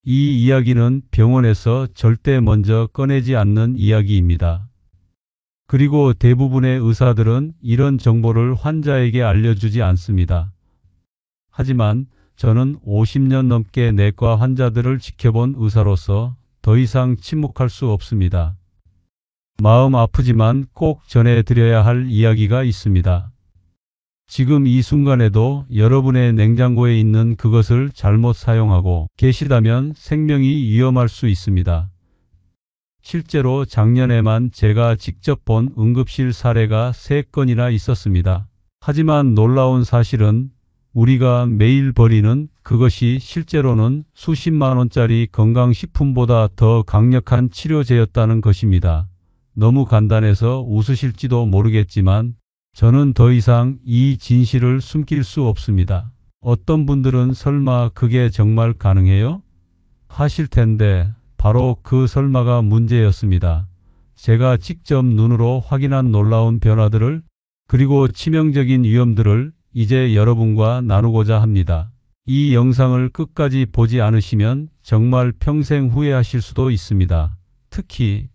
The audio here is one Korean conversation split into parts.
이 이야기는 병원에서 절대 먼저 꺼내지 않는 이야기입니다. 그리고 대부분의 의사들은 이런 정보를 환자에게 알려주지 않습니다. 하지만 저는 50년 넘게 내과 환자들을 지켜본 의사로서 더 이상 침묵할 수 없습니다. 마음 아프지만 꼭 전해드려야 할 이야기가 있습니다. 지금 이 순간에도 여러분의 냉장고에 있는 그것을 잘못 사용하고 계시다면 생명이 위험할 수 있습니다. 실제로 작년에만 제가 직접 본 응급실 사례가 3건이나 있었습니다. 하지만 놀라운 사실은 우리가 매일 버리는 그것이 실제로는 수십만 원짜리 건강식품보다 더 강력한 치료제였다는 것입니다. 너무 간단해서 웃으실지도 모르겠지만 저는 더 이상 이 진실을 숨길 수 없습니다. 어떤 분들은 설마 그게 정말 가능해요? 하실 텐데 바로 그 설마가 문제였습니다. 제가 직접 눈으로 확인한 놀라운 변화들을 그리고 치명적인 위험들을 이제 여러분과 나누고자 합니다. 이 영상을 끝까지 보지 않으시면 정말 평생 후회하실 수도 있습니다. 특히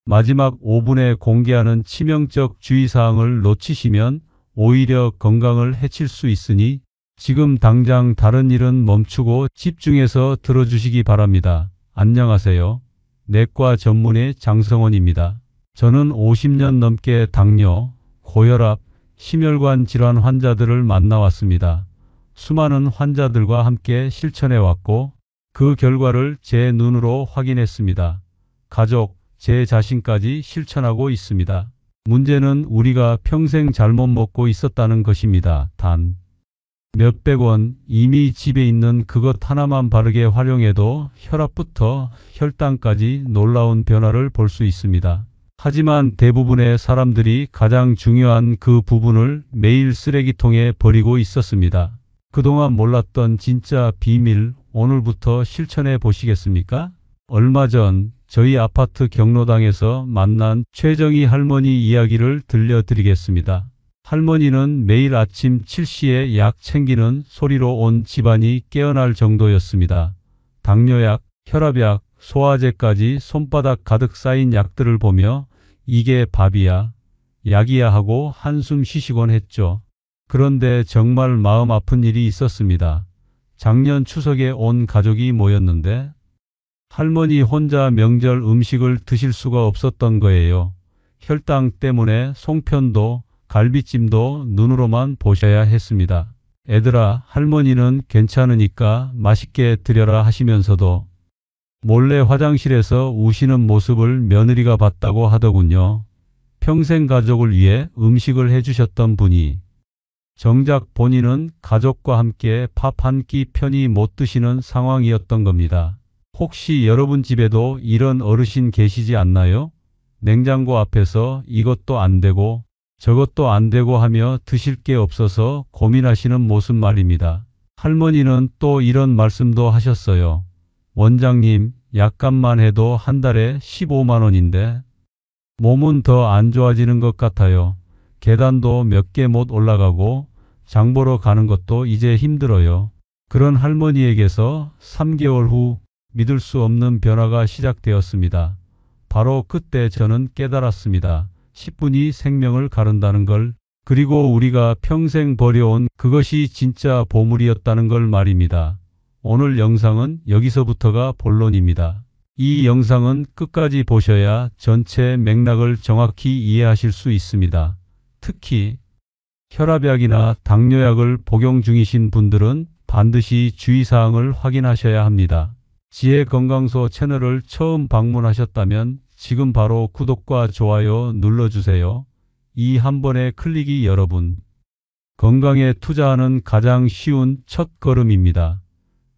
마지막 5분에 공개하는 치명적 주의사항을 놓치시면 오히려 건강을 해칠 수 있으니 지금 당장 다른 일은 멈추고 집중해서 들어주시기 바랍니다. 안녕하세요. 내과 전문의 장성원입니다. 저는 50년 넘게 당뇨, 고혈압, 심혈관 질환 환자들을 만나왔습니다. 수많은 환자들과 함께 실천해왔고 그 결과를 제 눈으로 확인했습니다. 가족, 제 자신까지 실천하고 있습니다. 문제는 우리가 평생 잘못 먹고 있었다는 것입니다. 단 몇백 원 이미 집에 있는 그것 하나만 바르게 활용해도 혈압부터 혈당까지 놀라운 변화를 볼 수 있습니다. 하지만 대부분의 사람들이 가장 중요한 그 부분을 매일 쓰레기통에 버리고 있었습니다. 그동안 몰랐던 진짜 비밀 오늘부터 실천해 보시겠습니까? 얼마 전 저희 아파트 경로당에서 만난 최정희 할머니 이야기를 들려드리겠습니다. 할머니는 매일 아침 7시에 약 챙기는 소리로 온 집안이 깨어날 정도였습니다. 당뇨약, 혈압약, 소화제까지 손바닥 가득 쌓인 약들을 보며 이게 밥이야, 약이야 하고 한숨 쉬시곤 했죠. 그런데 정말 마음 아픈 일이 있었습니다. 작년 추석에 온 가족이 모였는데 할머니 혼자 명절 음식을 드실 수가 없었던 거예요. 혈당 때문에 송편도 갈비찜도 눈으로만 보셔야 했습니다. 애들아, 할머니는 괜찮으니까 맛있게 드려라 하시면서도 몰래 화장실에서 우시는 모습을 며느리가 봤다고 하더군요. 평생 가족을 위해 음식을 해주셨던 분이 정작 본인은 가족과 함께 밥 한 끼 편히 못 드시는 상황이었던 겁니다. 혹시 여러분 집에도 이런 어르신 계시지 않나요? 냉장고 앞에서 이것도 안 되고 저것도 안 되고 하며 드실 게 없어서 고민하시는 모습 말입니다. 할머니는 또 이런 말씀도 하셨어요. 원장님, 약값만 해도 한 달에 15만 원인데 몸은 더 안 좋아지는 것 같아요. 계단도 몇 개 못 올라가고 장 보러 가는 것도 이제 힘들어요. 그런 할머니에게서 3개월 후 믿을 수 없는 변화가 시작되었습니다. 바로 그때 저는 깨달았습니다. 10분이 생명을 가른다는 걸, 그리고 우리가 평생 버려온 그것이 진짜 보물이었다는 걸 말입니다. 오늘 영상은 여기서부터가 본론입니다. 이 영상은 끝까지 보셔야 전체 맥락을 정확히 이해하실 수 있습니다. 특히 혈압약이나 당뇨약을 복용 중이신 분들은 반드시 주의사항을 확인하셔야 합니다. 지혜건강소 채널을 처음 방문하셨다면 지금 바로 구독과 좋아요 눌러주세요. 이 한 번의 클릭이 여러분 건강에 투자하는 가장 쉬운 첫걸음입니다.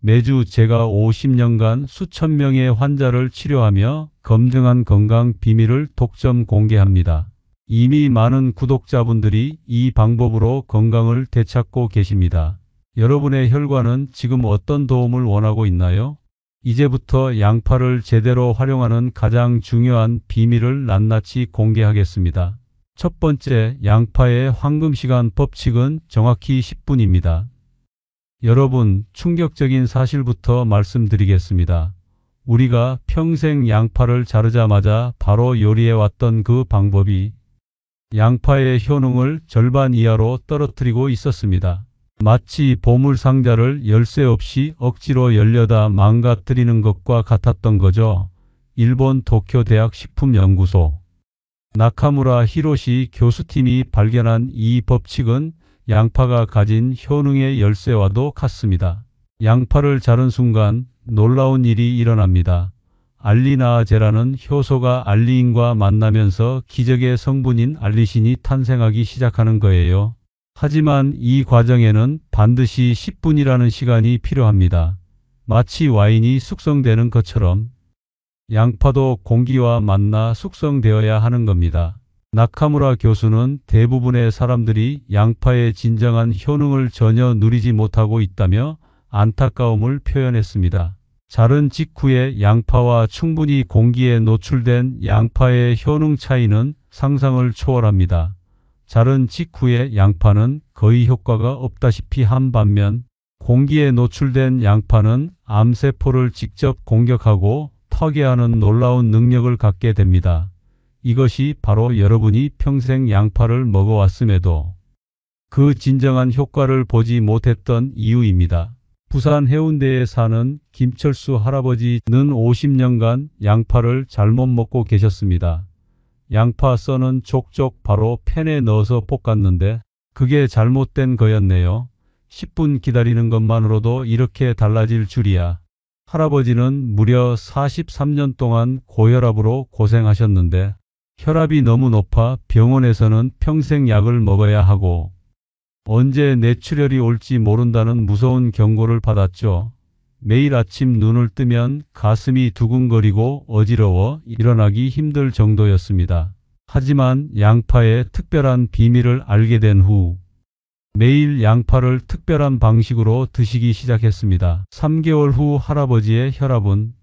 매주 제가 50년간 수천 명의 환자를 치료하며 검증한 건강 비밀을 독점 공개합니다. 이미 많은 구독자분들이 이 방법으로 건강을 되찾고 계십니다. 여러분의 혈관은 지금 어떤 도움을 원하고 있나요? 이제부터 양파를 제대로 활용하는 가장 중요한 비밀을 낱낱이 공개하겠습니다. 첫 번째, 양파의 황금시간 법칙은 정확히 10분입니다. 여러분, 충격적인 사실부터 말씀드리겠습니다. 우리가 평생 양파를 자르자마자 바로 요리해왔던 그 방법이 양파의 효능을 절반 이하로 떨어뜨리고 있었습니다. 마치 보물상자를 열쇠 없이 억지로 열려다 망가뜨리는 것과 같았던 거죠. 일본 도쿄 대학 식품연구소 나카무라 히로시 교수팀이 발견한 이 법칙은 양파가 가진 효능의 열쇠와도 같습니다. 양파를 자른 순간 놀라운 일이 일어납니다. 알리나아제라는 효소가 알리인과 만나면서 기적의 성분인 알리신이 탄생하기 시작하는 거예요. 하지만 이 과정에는 반드시 10분이라는 시간이 필요합니다. 마치 와인이 숙성되는 것처럼 양파도 공기와 만나 숙성되어야 하는 겁니다. 나카무라 교수는 대부분의 사람들이 양파의 진정한 효능을 전혀 누리지 못하고 있다며 안타까움을 표현했습니다. 자른 직후에 양파와 충분히 공기에 노출된 양파의 효능 차이는 상상을 초월합니다. 자른 직후의 양파는 거의 효과가 없다시피 한 반면 공기에 노출된 양파는 암세포를 직접 공격하고 타개하는 놀라운 능력을 갖게 됩니다. 이것이 바로 여러분이 평생 양파를 먹어왔음에도 그 진정한 효과를 보지 못했던 이유입니다. 부산 해운대에 사는 김철수 할아버지는 50년간 양파를 잘못 먹고 계셨습니다. 양파 써는 족족 바로 팬에 넣어서 볶았는데 그게 잘못된 거였네요. 10분 기다리는 것만으로도 이렇게 달라질 줄이야. 할아버지는 무려 43년 동안 고혈압으로 고생하셨는데 혈압이 너무 높아 병원에서는 평생 약을 먹어야 하고 언제 뇌출혈이 올지 모른다는 무서운 경고를 받았죠. 매일 아침 눈을 뜨면 가슴이 두근거리고 어지러워 일어나기 힘들 정도였습니다. 하지만 양파의 특별한 비밀을 알게 된 후 매일 양파를 특별한 방식으로 드시기 시작했습니다. 3개월 후 할아버지의 혈압은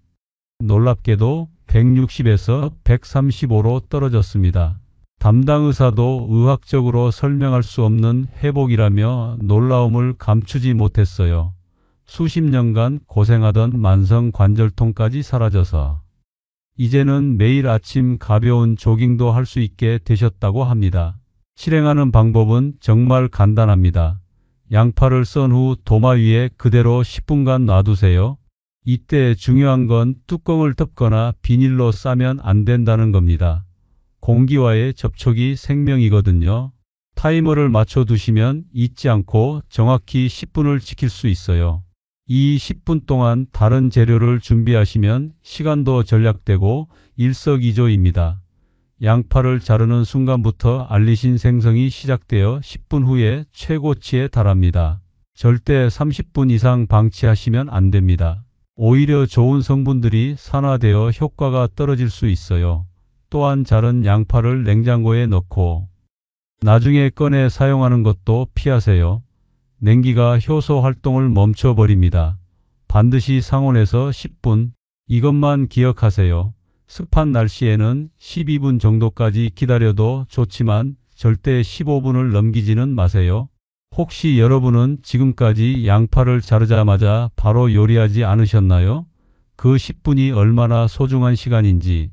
놀랍게도 160에서 135로 떨어졌습니다. 담당 의사도 의학적으로 설명할 수 없는 회복이라며 놀라움을 감추지 못했어요. 수십 년간 고생하던 만성 관절통까지 사라져서 이제는 매일 아침 가벼운 조깅도 할 수 있게 되셨다고 합니다. 실행하는 방법은 정말 간단합니다. 양파를 썬 후 도마 위에 그대로 10분간 놔두세요. 이때 중요한 건 뚜껑을 덮거나 비닐로 싸면 안 된다는 겁니다. 공기와의 접촉이 생명이거든요. 타이머를 맞춰 두시면 잊지 않고 정확히 10분을 지킬 수 있어요. 이 10분 동안 다른 재료를 준비하시면 시간도 절약되고 일석이조입니다. 양파를 자르는 순간부터 알리신 생성이 시작되어 10분 후에 최고치에 달합니다. 절대 30분 이상 방치하시면 안 됩니다. 오히려 좋은 성분들이 산화되어 효과가 떨어질 수 있어요. 또한 자른 양파를 냉장고에 넣고 나중에 꺼내 사용하는 것도 피하세요. 냉기가 효소 활동을 멈춰버립니다. 반드시 상온에서 10분, 이것만 기억하세요. 습한 날씨에는 12분 정도까지 기다려도 좋지만 절대 15분을 넘기지는 마세요. 혹시 여러분은 지금까지 양파를 자르자마자 바로 요리하지 않으셨나요? 그 10분이 얼마나 소중한 시간인지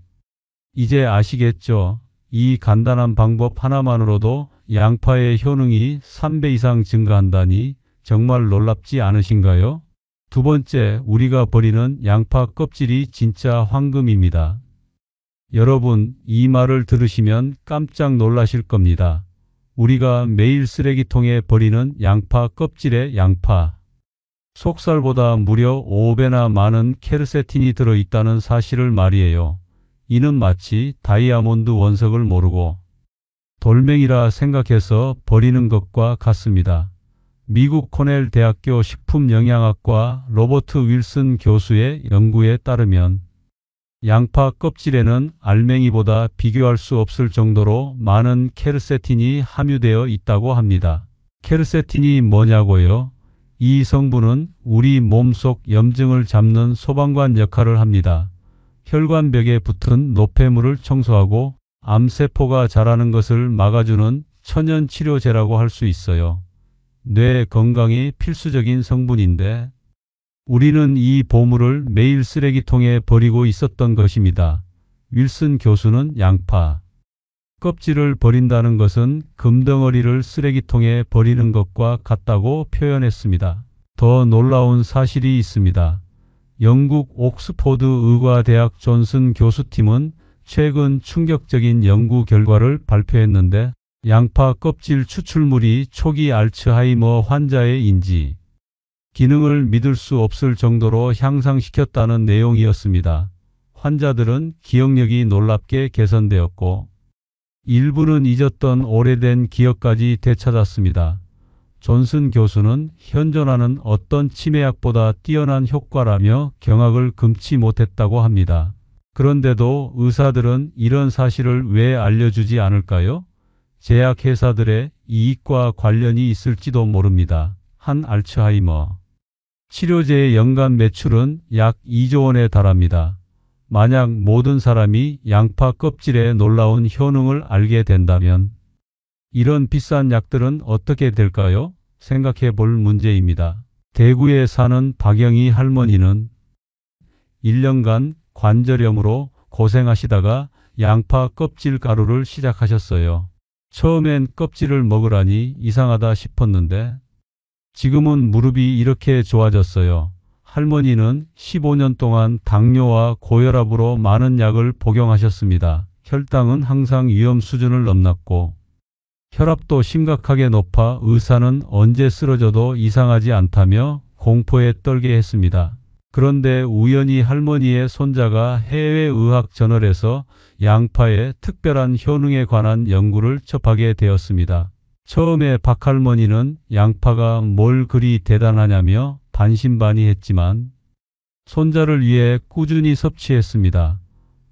이제 아시겠죠? 이 간단한 방법 하나만으로도 양파의 효능이 3배 이상 증가한다니 정말 놀랍지 않으신가요? 두 번째, 우리가 버리는 양파 껍질이 진짜 황금입니다. 여러분, 이 말을 들으시면 깜짝 놀라실 겁니다. 우리가 매일 쓰레기통에 버리는 양파 껍질의 양파 속살보다 무려 5배나 많은 케르세틴이 들어있다는 사실을 말이에요. 이는 마치 다이아몬드 원석을 모르고 돌멩이라 생각해서 버리는 것과 같습니다. 미국 코넬 대학교 식품영양학과 로버트 윌슨 교수의 연구에 따르면 양파 껍질에는 알맹이보다 비교할 수 없을 정도로 많은 케르세틴이 함유되어 있다고 합니다. 케르세틴이 뭐냐고요? 이 성분은 우리 몸속 염증을 잡는 소방관 역할을 합니다. 혈관벽에 붙은 노폐물을 청소하고 암세포가 자라는 것을 막아주는 천연치료제라고 할 수 있어요. 뇌 건강에 필수적인 성분인데 우리는 이 보물을 매일 쓰레기통에 버리고 있었던 것입니다. 윌슨 교수는 양파 껍질을 버린다는 것은 금덩어리를 쓰레기통에 버리는 것과 같다고 표현했습니다. 더 놀라운 사실이 있습니다. 영국 옥스포드 의과대학 존슨 교수팀은 최근 충격적인 연구 결과를 발표했는데 양파 껍질 추출물이 초기 알츠하이머 환자의 인지 기능을 믿을 수 없을 정도로 향상시켰다는 내용이었습니다. 환자들은 기억력이 놀랍게 개선되었고 일부는 잊었던 오래된 기억까지 되찾았습니다. 존슨 교수는 현존하는 어떤 치매약보다 뛰어난 효과라며 경악을 금치 못했다고 합니다. 그런데도 의사들은 이런 사실을 왜 알려주지 않을까요? 제약회사들의 이익과 관련이 있을지도 모릅니다. 한 알츠하이머 치료제의 연간 매출은 약 2조 원에 달합니다. 만약 모든 사람이 양파 껍질의 놀라운 효능을 알게 된다면 이런 비싼 약들은 어떻게 될까요? 생각해 볼 문제입니다. 대구에 사는 박영희 할머니는 1년간 관절염으로 고생하시다가 양파 껍질 가루를 시작하셨어요. 처음엔 껍질을 먹으라니 이상하다 싶었는데 지금은 무릎이 이렇게 좋아졌어요. 할머니는 15년 동안 당뇨와 고혈압으로 많은 약을 복용하셨습니다. 혈당은 항상 위험 수준을 넘났고 혈압도 심각하게 높아 의사는 언제 쓰러져도 이상하지 않다며 공포에 떨게 했습니다. 그런데 우연히 할머니의 손자가 해외의학 저널에서 양파의 특별한 효능에 관한 연구를 접하게 되었습니다. 처음에 박할머니는 양파가 뭘 그리 대단하냐며 반신반의했지만 손자를 위해 꾸준히 섭취했습니다.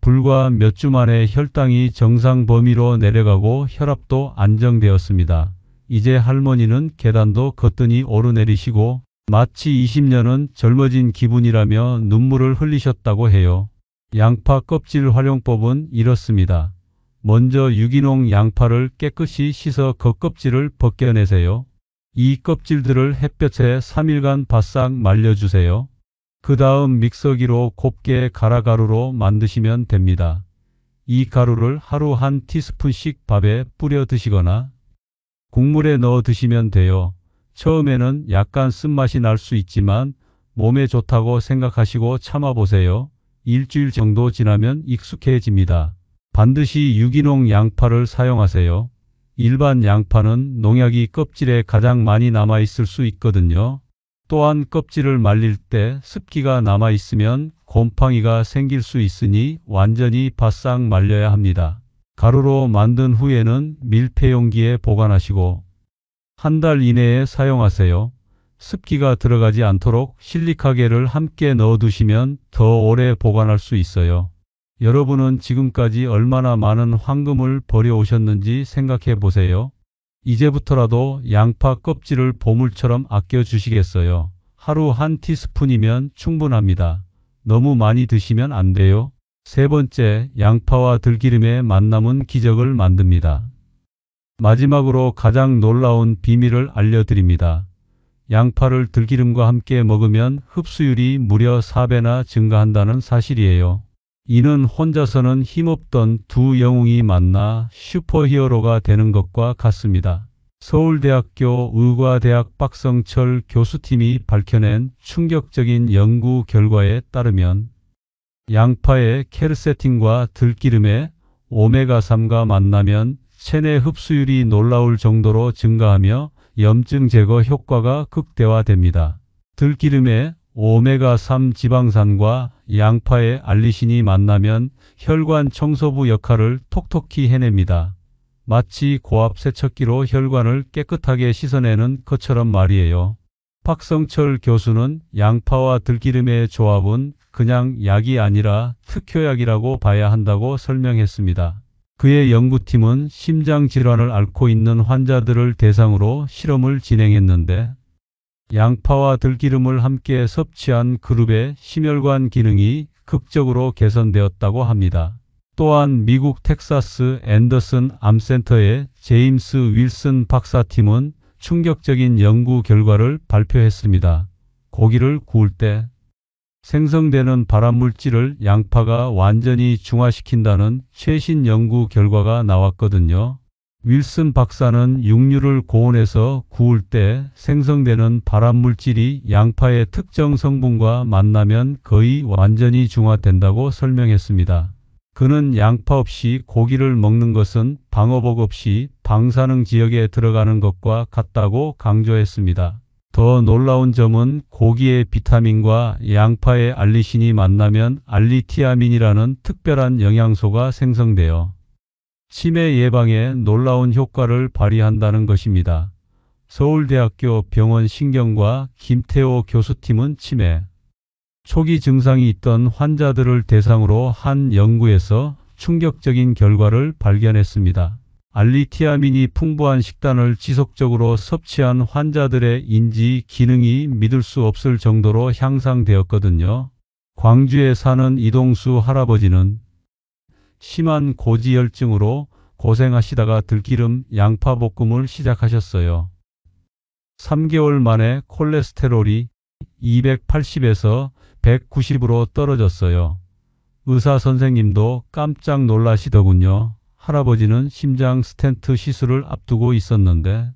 불과 몇 주 만에 혈당이 정상 범위로 내려가고 혈압도 안정되었습니다. 이제 할머니는 계단도 거뜬히 오르내리시고 마치 20년은 젊어진 기분이라며 눈물을 흘리셨다고 해요. 양파 껍질 활용법은 이렇습니다. 먼저 유기농 양파를 깨끗이 씻어 겉껍질을 벗겨내세요. 이 껍질들을 햇볕에 3일간 바싹 말려주세요. 그 다음 믹서기로 곱게 갈아 가루로 만드시면 됩니다. 이 가루를 하루 한 티스푼씩 밥에 뿌려 드시거나 국물에 넣어 드시면 돼요. 처음에는 약간 쓴맛이 날 수 있지만 몸에 좋다고 생각하시고 참아보세요. 일주일 정도 지나면 익숙해집니다. 반드시 유기농 양파를 사용하세요. 일반 양파는 농약이 껍질에 가장 많이 남아있을 수 있거든요. 또한 껍질을 말릴 때 습기가 남아있으면 곰팡이가 생길 수 있으니 완전히 바싹 말려야 합니다. 가루로 만든 후에는 밀폐용기에 보관하시고 한 달 이내에 사용하세요. 습기가 들어가지 않도록 실리카겔을 함께 넣어두시면 더 오래 보관할 수 있어요. 여러분은 지금까지 얼마나 많은 황금을 버려오셨는지 생각해 보세요. 이제부터라도 양파 껍질을 보물처럼 아껴주시겠어요? 하루 한 티스푼이면 충분합니다. 너무 많이 드시면 안 돼요. 세 번째, 양파와 들기름의 만남은 기적을 만듭니다. 마지막으로 가장 놀라운 비밀을 알려드립니다. 양파를 들기름과 함께 먹으면 흡수율이 무려 4배나 증가한다는 사실이에요. 이는 혼자서는 힘없던 두 영웅이 만나 슈퍼히어로가 되는 것과 같습니다. 서울대학교 의과대학 박성철 교수팀이 밝혀낸 충격적인 연구 결과에 따르면 양파의 케르세틴과 들기름의 오메가3가 만나면 체내 흡수율이 놀라울 정도로 증가하며 염증 제거 효과가 극대화됩니다. 들기름의 오메가3 지방산과 양파의 알리신이 만나면 혈관 청소부 역할을 톡톡히 해냅니다. 마치 고압 세척기로 혈관을 깨끗하게 씻어내는 것처럼 말이에요. 박성철 교수는 양파와 들기름의 조합은 그냥 약이 아니라 특효약이라고 봐야 한다고 설명했습니다. 그의 연구팀은 심장질환을 앓고 있는 환자들을 대상으로 실험을 진행했는데 양파와 들기름을 함께 섭취한 그룹의 심혈관 기능이 극적으로 개선되었다고 합니다. 또한 미국 텍사스 앤더슨 암센터의 제임스 윌슨 박사팀은 충격적인 연구 결과를 발표했습니다. 고기를 구울 때 생성되는 발암물질을 양파가 완전히 중화시킨다는 최신 연구 결과가 나왔거든요. 윌슨 박사는 육류를 고온에서 구울 때 생성되는 발암물질이 양파의 특정 성분과 만나면 거의 완전히 중화된다고 설명했습니다. 그는 양파 없이 고기를 먹는 것은 방어복 없이 방사능 지역에 들어가는 것과 같다고 강조했습니다. 더 놀라운 점은 고기의 비타민과 양파의 알리신이 만나면 알리티아민이라는 특별한 영양소가 생성되어 치매 예방에 놀라운 효과를 발휘한다는 것입니다. 서울대학교 병원 신경과 김태호 교수팀은 치매 초기 증상이 있던 환자들을 대상으로 한 연구에서 충격적인 결과를 발견했습니다. 알리티아민이 풍부한 식단을 지속적으로 섭취한 환자들의 인지 기능이 믿을 수 없을 정도로 향상되었거든요. 광주에 사는 이동수 할아버지는 심한 고지혈증으로 고생하시다가 들기름 양파 볶음을 시작하셨어요. 3개월 만에 콜레스테롤이 280에서 190으로 떨어졌어요. 의사 선생님도 깜짝 놀라시더군요. 할아버지는 심장 스텐트 시술을 앞두고 있었는데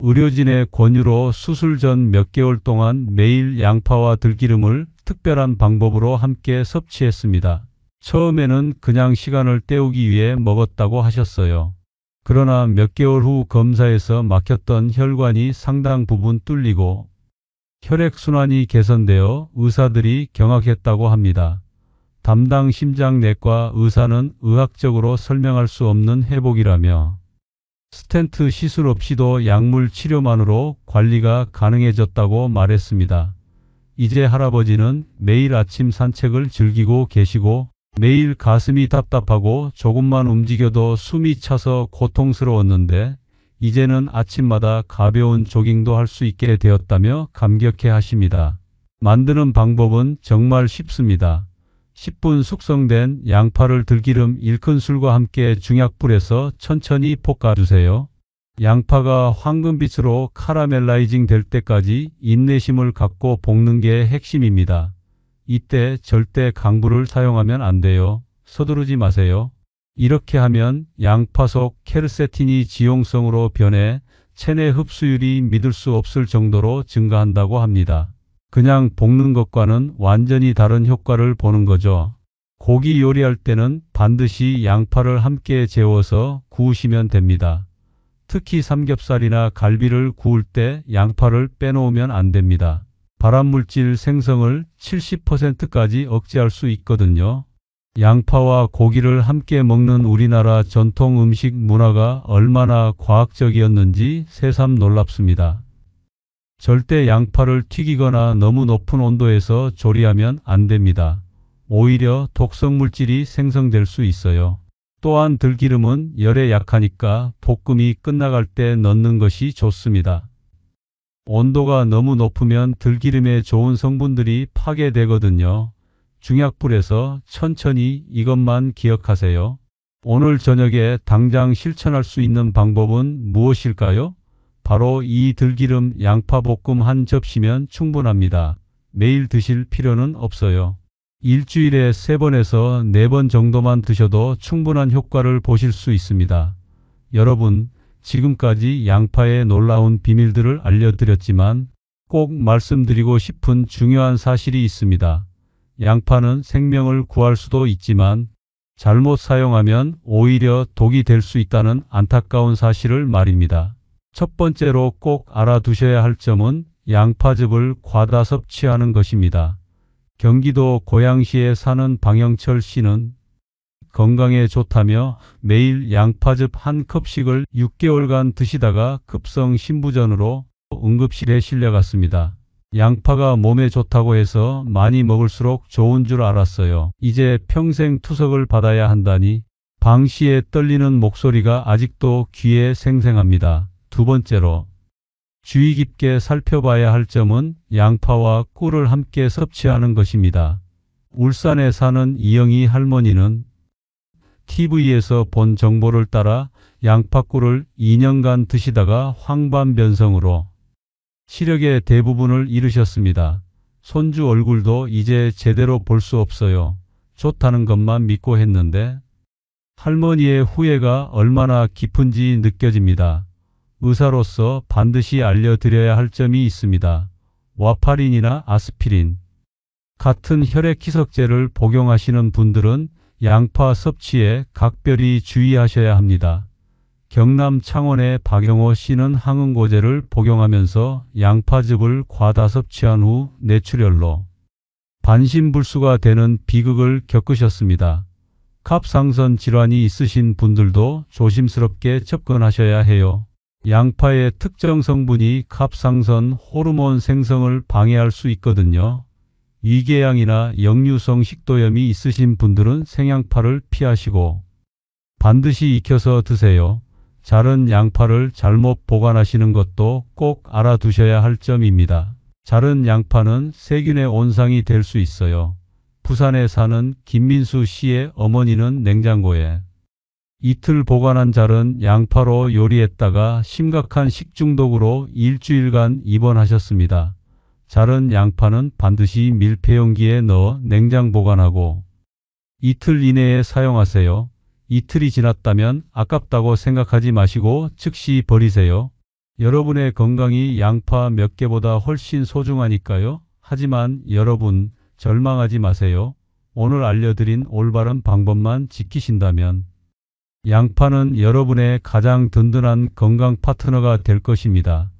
의료진의 권유로 수술 전 몇 개월 동안 매일 양파와 들기름을 특별한 방법으로 함께 섭취했습니다. 처음에는 그냥 시간을 때우기 위해 먹었다고 하셨어요. 그러나 몇 개월 후 검사에서 막혔던 혈관이 상당 부분 뚫리고 혈액순환이 개선되어 의사들이 경악했다고 합니다. 담당 심장내과 의사는 의학적으로 설명할 수 없는 회복이라며 스텐트 시술 없이도 약물 치료만으로 관리가 가능해졌다고 말했습니다. 이제 할아버지는 매일 아침 산책을 즐기고 계시고 매일 가슴이 답답하고 조금만 움직여도 숨이 차서 고통스러웠는데 이제는 아침마다 가벼운 조깅도 할 수 있게 되었다며 감격해 하십니다. 만드는 방법은 정말 쉽습니다. 10분 숙성된 양파를 들기름 1큰술과 함께 중약불에서 천천히 볶아주세요. 양파가 황금빛으로 카라멜라이징 될 때까지 인내심을 갖고 볶는 게 핵심입니다. 이때 절대 강불을 사용하면 안 돼요. 서두르지 마세요. 이렇게 하면 양파 속 케르세틴이 지용성으로 변해 체내 흡수율이 믿을 수 없을 정도로 증가한다고 합니다. 그냥 볶는 것과는 완전히 다른 효과를 보는 거죠. 고기 요리할 때는 반드시 양파를 함께 재워서 구우시면 됩니다. 특히 삼겹살이나 갈비를 구울 때 양파를 빼놓으면 안 됩니다. 발암물질 생성을 70%까지 억제할 수 있거든요. 양파와 고기를 함께 먹는 우리나라 전통 음식 문화가 얼마나 과학적이었는지 새삼 놀랍습니다. 절대 양파를 튀기거나 너무 높은 온도에서 조리하면 안 됩니다. 오히려 독성물질이 생성될 수 있어요. 또한 들기름은 열에 약하니까 볶음이 끝나갈 때 넣는 것이 좋습니다. 온도가 너무 높으면 들기름의 좋은 성분들이 파괴되거든요. 중약불에서 천천히 이것만 기억하세요. 오늘 저녁에 당장 실천할 수 있는 방법은 무엇일까요? 바로 이 들기름 양파볶음 한 접시면 충분합니다. 매일 드실 필요는 없어요. 일주일에 3번에서 4번 정도만 드셔도 충분한 효과를 보실 수 있습니다. 여러분, 지금까지 양파의 놀라운 비밀들을 알려드렸지만 꼭 말씀드리고 싶은 중요한 사실이 있습니다. 양파는 생명을 구할 수도 있지만 잘못 사용하면 오히려 독이 될 수 있다는 안타까운 사실을 말입니다. 첫 번째로 꼭 알아두셔야 할 점은 양파즙을 과다 섭취하는 것입니다. 경기도 고양시에 사는 방영철 씨는 건강에 좋다며 매일 양파즙 한 컵씩을 6개월간 드시다가 급성 신부전으로 응급실에 실려갔습니다. 양파가 몸에 좋다고 해서 많이 먹을수록 좋은 줄 알았어요. 이제 평생 투석을 받아야 한다니 방 씨의 떨리는 목소리가 아직도 귀에 생생합니다. 두 번째로 주의 깊게 살펴봐야 할 점은 양파와 꿀을 함께 섭취하는 것입니다. 울산에 사는 이영희 할머니는 TV에서 본 정보를 따라 양파꿀을 2년간 드시다가 황반변성으로 시력의 대부분을 잃으셨습니다. 손주 얼굴도 이제 제대로 볼 수 없어요. 좋다는 것만 믿고 했는데 할머니의 후회가 얼마나 깊은지 느껴집니다. 의사로서 반드시 알려드려야 할 점이 있습니다. 와파린이나 아스피린 같은 혈액희석제를 복용하시는 분들은 양파 섭취에 각별히 주의하셔야 합니다. 경남 창원의 박영호 씨는 항응고제를 복용하면서 양파즙을 과다 섭취한 후 뇌출혈로 반신불수가 되는 비극을 겪으셨습니다. 갑상선 질환이 있으신 분들도 조심스럽게 접근하셔야 해요. 양파의 특정 성분이 갑상선 호르몬 생성을 방해할 수 있거든요. 위궤양이나 역류성 식도염이 있으신 분들은 생양파를 피하시고 반드시 익혀서 드세요. 자른 양파를 잘못 보관하시는 것도 꼭 알아두셔야 할 점입니다. 자른 양파는 세균의 온상이 될 수 있어요. 부산에 사는 김민수 씨의 어머니는 냉장고에 이틀 보관한 자른 양파로 요리했다가 심각한 식중독으로 일주일간 입원하셨습니다. 자른 양파는 반드시 밀폐용기에 넣어 냉장 보관하고 이틀 이내에 사용하세요. 이틀이 지났다면 아깝다고 생각하지 마시고 즉시 버리세요. 여러분의 건강이 양파 몇 개보다 훨씬 소중하니까요. 하지만 여러분 절망하지 마세요. 오늘 알려드린 올바른 방법만 지키신다면 양파는 여러분의 가장 든든한 건강 파트너가 될 것입니다.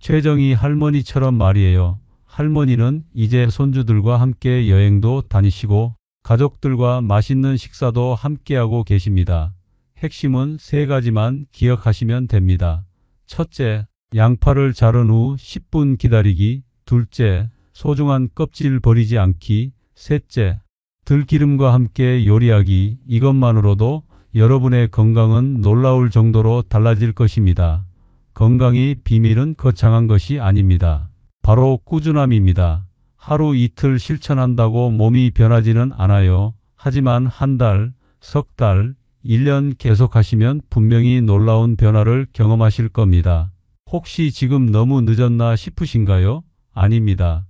최정희 할머니처럼 말이에요. 할머니는 이제 손주들과 함께 여행도 다니시고 가족들과 맛있는 식사도 함께하고 계십니다. 핵심은 3가지만 기억하시면 됩니다. 첫째, 양파를 자른 후 10분 기다리기. 둘째, 소중한 껍질 버리지 않기. 셋째, 들기름과 함께 요리하기. 이것만으로도 여러분의 건강은 놀라울 정도로 달라질 것입니다. 건강의 비밀은 거창한 것이 아닙니다. 바로 꾸준함입니다. 하루 이틀 실천한다고 몸이 변하지는 않아요. 하지만 한 달, 석 달, 1년 계속하시면 분명히 놀라운 변화를 경험하실 겁니다. 혹시 지금 너무 늦었나 싶으신가요? 아닙니다.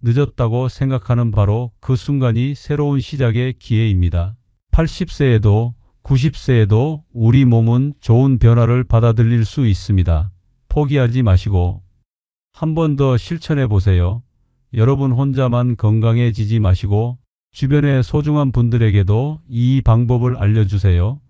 늦었다고 생각하는 바로 그 순간이 새로운 시작의 기회입니다. 80세에도 90세에도 우리 몸은 좋은 변화를 받아들일 수 있습니다. 포기하지 마시고 한 번 더 실천해 보세요. 여러분 혼자만 건강해지지 마시고 주변의 소중한 분들에게도 이 방법을 알려주세요.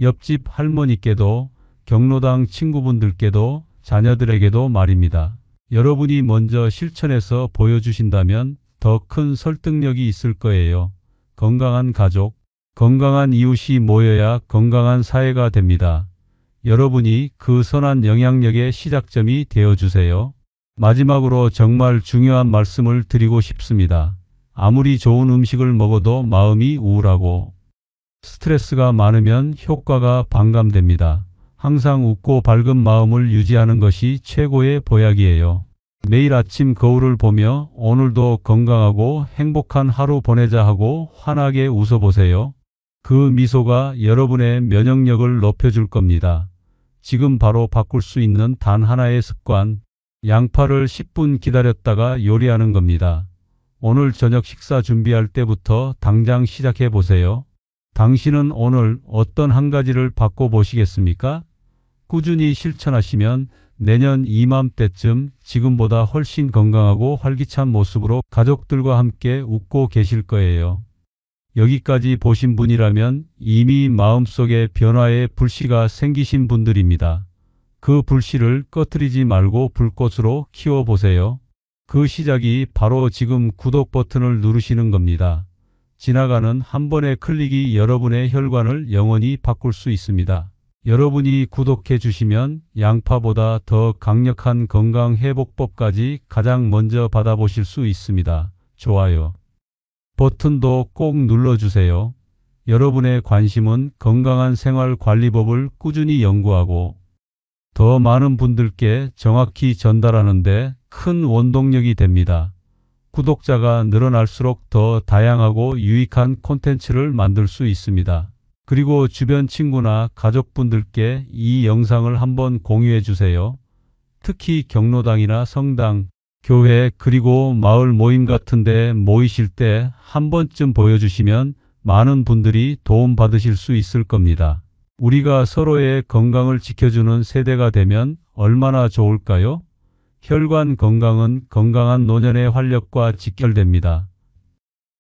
옆집 할머니께도, 경로당 친구분들께도, 자녀들에게도 말입니다. 여러분이 먼저 실천해서 보여주신다면 더 큰 설득력이 있을 거예요. 건강한 가족, 건강한 이웃이 모여야 건강한 사회가 됩니다. 여러분이 그 선한 영향력의 시작점이 되어주세요. 마지막으로 정말 중요한 말씀을 드리고 싶습니다. 아무리 좋은 음식을 먹어도 마음이 우울하고 스트레스가 많으면 효과가 반감됩니다. 항상 웃고 밝은 마음을 유지하는 것이 최고의 보약이에요. 매일 아침 거울을 보며 오늘도 건강하고 행복한 하루 보내자 하고 환하게 웃어보세요. 그 미소가 여러분의 면역력을 높여줄 겁니다. 지금 바로 바꿀 수 있는 단 하나의 습관, 양파를 10분 기다렸다가 요리하는 겁니다. 오늘 저녁 식사 준비할 때부터 당장 시작해 보세요. 당신은 오늘 어떤 한 가지를 바꿔보시겠습니까? 꾸준히 실천하시면 내년 이맘때쯤 지금보다 훨씬 건강하고 활기찬 모습으로 가족들과 함께 웃고 계실 거예요. 여기까지 보신 분이라면 이미 마음속에 변화의 불씨가 생기신 분들입니다. 그 불씨를 꺼뜨리지 말고 불꽃으로 키워보세요. 그 시작이 바로 지금 구독 버튼을 누르시는 겁니다. 지나가는 한 번의 클릭이 여러분의 혈관을 영원히 바꿀 수 있습니다. 여러분이 구독해 주시면 양파보다 더 강력한 건강 회복법까지 가장 먼저 받아보실 수 있습니다. 좋아요 버튼도 꼭 눌러주세요. 여러분의 관심은 건강한 생활관리법을 꾸준히 연구하고 더 많은 분들께 정확히 전달하는 데 큰 원동력이 됩니다. 구독자가 늘어날수록 더 다양하고 유익한 콘텐츠를 만들 수 있습니다. 그리고 주변 친구나 가족분들께 이 영상을 한번 공유해 주세요. 특히 경로당이나 성당, 교회 그리고 마을 모임 같은 데 모이실 때 한 번쯤 보여주시면 많은 분들이 도움받으실 수 있을 겁니다. 우리가 서로의 건강을 지켜주는 세대가 되면 얼마나 좋을까요? 혈관 건강은 건강한 노년의 활력과 직결됩니다.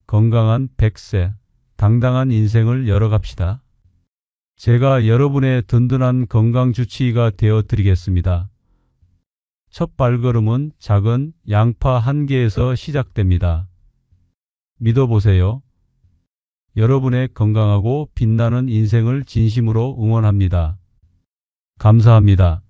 건강한 100세, 당당한 인생을 열어갑시다. 제가 여러분의 든든한 건강 주치의가 되어 드리겠습니다. 첫 발걸음은 작은 양파 한 개에서 시작됩니다. 믿어보세요. 여러분의 건강하고 빛나는 인생을 진심으로 응원합니다. 감사합니다.